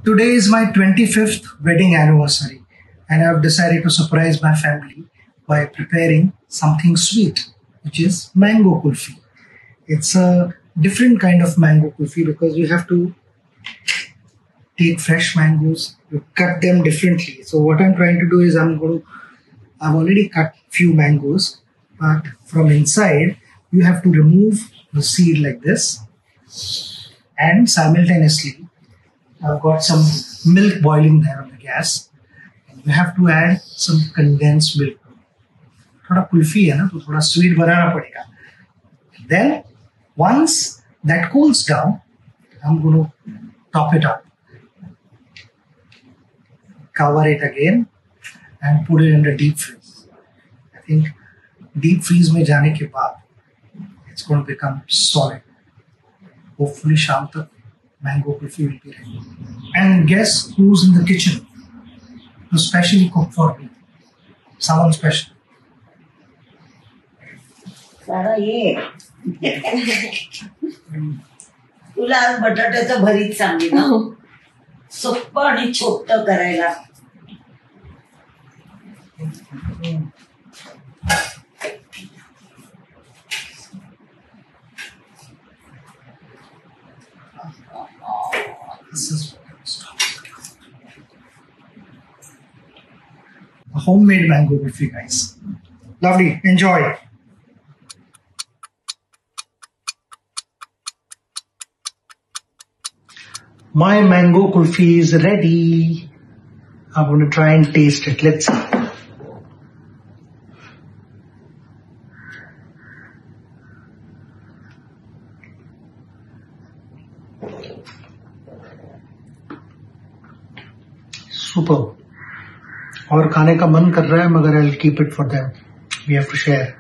Today is my 25th wedding anniversary, and I've decided to surprise my family by preparing something sweet, which is mango kulfi. It's a different kind of mango kulfi because you have to take fresh mangoes, you cut them differently. So what I'm trying to do is I've already cut few mangoes, but from inside you have to remove the seed like this, and simultaneously I've got some milk boiling there on the gas. You have to add some condensed milk. थोड़ा कुल्फी है ना, तो थोड़ा sweet बनाना पड़ेगा. Then once that cools down, I'm going to top it up, cover it again, and put it in the deep freeze. I think deep freeze में जाने के बाद it's going to become solid. Hopefully शाम तक mango kulfi will be ready. And guess who's in the kitchen to specially cook for me? Someone special. सारा ये तुला आज बटाट्याचं भरीत सांगितलं सोप्पं आणि छोटं करायला. This is a homemade mango kulfi, guys. Lovely. Enjoy. My mango kulfi is ready. I'm going to try and taste it. Let's see. Super. और खाने का मन कर रहा है मगर I'll keep it for them. We have to share.